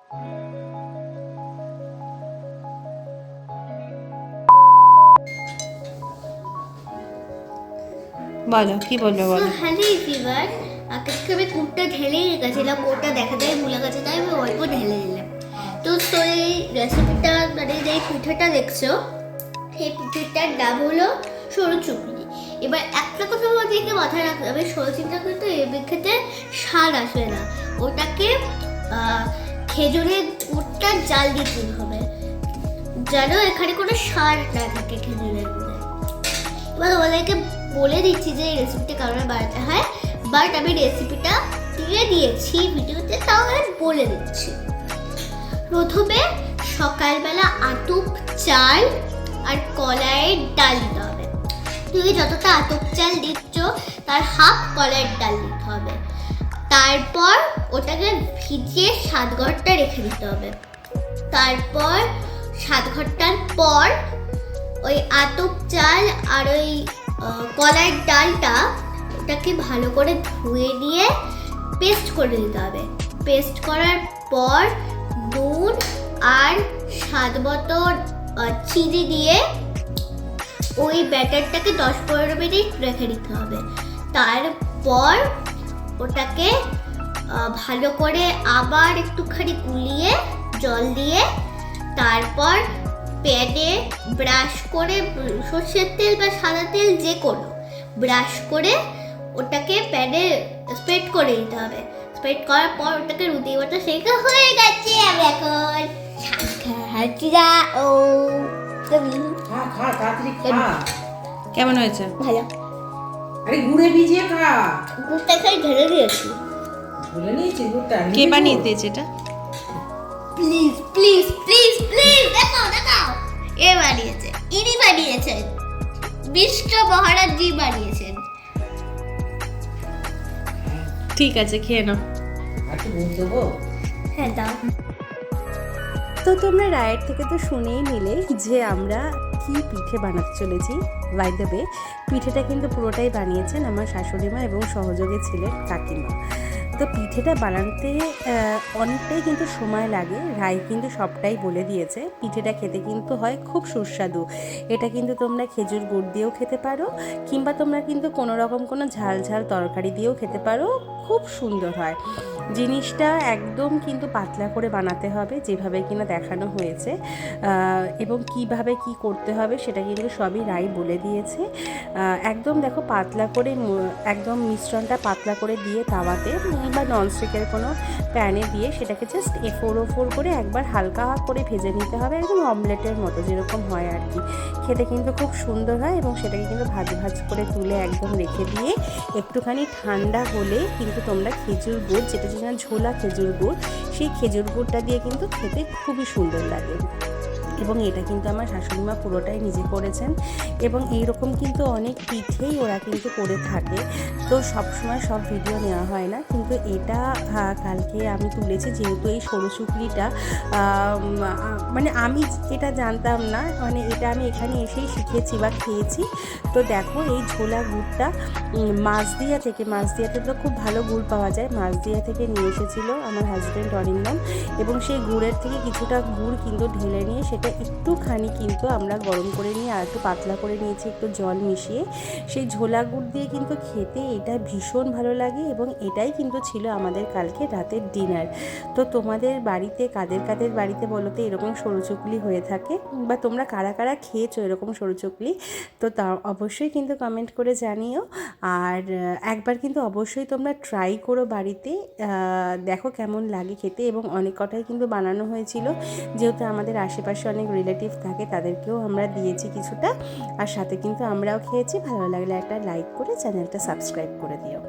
বলো কি বলবে বলো। হ্যালো এভরিওয়ান, আজকে আমি কুটটা ঢেলেই রেখেছিলাম, কোটটা দেখা যায় ভুলে গেছে, তাই আমি অল্প ঢেলে দিলাম। তো এই রেসিপিটা মানে যে পিঠাটা দেখছো, সেই পিঠাটার নাম হলো সরু চুকলি। এবার একটা কথা আমাদেরকে মাথায় রাখতে হবে, সরু চিন্তা করতে এর খেতে স্বাদ আসবে না, ওটাকে খেজুরের গুড়টা জাল দিতে হবে যেন এখানে কোনো সার না থাকে খেজুরের গুড়ে। এবার ওদেরকে বলে দিচ্ছি যে এই রেসিপিটা কারণে বানাতে হয়, বাট আমি রেসিপিটা দিয়ে দিয়েছি ভিডিওতে, তাও আমি বলে দিচ্ছি। প্রথমে সকালবেলা আতপ চাল আর কলাইয়ের ডাল দিতে হবে। তুমি যতটা আতপ চাল দিচ্ছ তার হাফ কলাইয়ের ডাল দিতে হবে। তারপর ওটাকে ভিজিয়ে 7 ঘন্টা রেখে দিতে হবে। তারপর 7 ঘন্টার পর ওই আতপ চাল আর ওই কলাইয়ের ডালটা ওটাকে ভালো করে ধুয়ে নিয়ে পেস্ট করে দিতে হবে। পেস্ট করার পর নুন আর স্বাদ মতো চিনি দিয়ে ওই ব্যাটারটাকে 10-15 মিনিট রেখে দিতে হবে। তারপর ওটাকে ভালো করে আবার একটুখানি গুলিয়ে জল দিয়ে, তারপর প্যানে ব্রাশ করে, সর্ষের তেল বা সাদা তেল যে কোনো ব্রাশ করে ওটাকে প্যানে স্প্রেড করে দিতে হবে। স্প্রেড করার পর ওটাকে রুটি মতো শেখা হয়ে গেছে। আমি এখন কেমন হয়েছে? ভালো। আরে গুড়ে ভিজিয়ে খা। গুড়টা খাই ঢেলে দিয়েছি। ঢেলে নিয়েছি গুড়টা। কে বানিয়ে দিয়েছে এটা? প্লিজ প্লিজ প্লিজ প্লিজ দেখাও দেখাও। এ বানিয়েছে, ইনি বানিয়েছেন, বিষ্ণু মহারাজ জি বানিয়েছেন। ঠিক আছে, খেয়ে নাও। আর কি বল দেবো? হ্যাঁ দাও। তো তোমরা রায়ের থেকে তো শুনেই নিলে যে আমরা কি পিঠে বানাতে চলেছি। বাই দ্য ওয়ে, পিঠেটা কিন্তু পুরোটাই বানিয়েছেন আমার শাশুড়ি মা এবং সহযোগে ছিলেন কাকিমা। তো পিঠেটা বানাতে অনেকটাই কিন্তু সময় লাগে। রায় কিন্তু সবটাই বলে দিয়েছে। পিঠেটা খেতে কিন্তু হয় খুব সুস্বাদু। এটা কিন্তু তোমরা খেজুর গুড় দিয়েও খেতে পারো, কিংবা তোমরা কিন্তু কোনো রকম কোনো ঝাল ঝাল তরকারি দিয়েও খেতে পারো, খুব সুন্দর হয়। জিনিসটা একদম কিন্তু পাতলা করে বানাতে হবে, যেভাবে কিনা দেখানো হয়েছে, এবং কিভাবে কি করতে হবে সেটা কিন্তু সবই রাই বলে দিয়েছে। একদম দেখো পাতলা করে, একদম মিশ্রণটা পাতলা করে দিয়ে তাওয়াতে বা ননস্টিকের কোনো প্যানে দিয়ে সেটাকে জাস্ট এফোর করে একবার হালকা করে ভেজে নিতে হবে, একদম অমলেটের মতো যেরকম হয় আর কি। খেতে কিন্তু খুব সুন্দর হয়, এবং সেটাকে কিন্তু ভাজ করে তুলে একদম রেখে দিয়ে একটুখানি ঠান্ডা হলে কিন্তু তোমরা খেজুর গুড়, যেটা যেন ঝোলা খেজুর গুড়, সেই খেজুর গুড়টা দিয়ে কিন্তু খেতে খুবই সুন্দর লাগে। এবং এটা কিন্তু আমার শাশুড়ি মা পুরোটাই নিজে করেছেন, এবং এইরকম কিন্তু অনেক পিঠেই ওরা কিন্তু করে থাকে। তো সবসময় সব ভিডিও নেওয়া হয় না, কিন্তু এটা কালকে আমি তুলেছি, যেহেতু এই সরু চুকলিটা মানে আমি এটা জানতাম না, মানে এটা আমি এখানে এসেই শিখেছি বা খেয়েছি। তো দেখো এই ঝোলা গুড়টা মাছদিয়াতে তো খুব ভালো গুড় পাওয়া যায়, মাছদিয়া থেকে নিয়ে এসেছিলো আমার হাজব্যান্ড অরিন্দম, এবং সেই গুড়ের থেকে কিছুটা গুড় কিন্তু ঢেলে নিয়ে সেটা একটুখানি কিন্তু আমরা গরম করে নিয়ে আর একটু পাতলা করে নিয়েছি, একটু জল মিশিয়ে। সেই ঝোলা গুড় দিয়ে কিন্তু খেতে এটা ভীষণ ভালো লাগে, এবং এটাই কিন্তু ছিল আমাদের কালকে রাতের ডিনার। তো তোমাদের বাড়িতে কাদের বাড়িতে বলো তো এরকম সরু চুকলি হয়ে থাকে, বা তোমরা কারা কারা খেয়েছো এরকম সরু চুকলি, তো তা অবশ্যই কিন্তু কমেন্ট করে জানিও। আর একবার কিন্তু অবশ্যই তোমরা ট্রাই করো বাড়িতে, দেখো কেমন লাগে খেতে। এবং অনেক কটাই কিন্তু বানানো হয়েছিল, যেহেতু আমাদের আশেপাশে অনেক রিলেটিভ থাকে, তাদেরকেও আমরা দিয়েছি কিছুটা, আর সাথে কিন্তু আমরাও খেয়েছি। ভালো লাগলে একটা লাইক করে চ্যানেলটা সাবস্ক্রাইব করে দিও।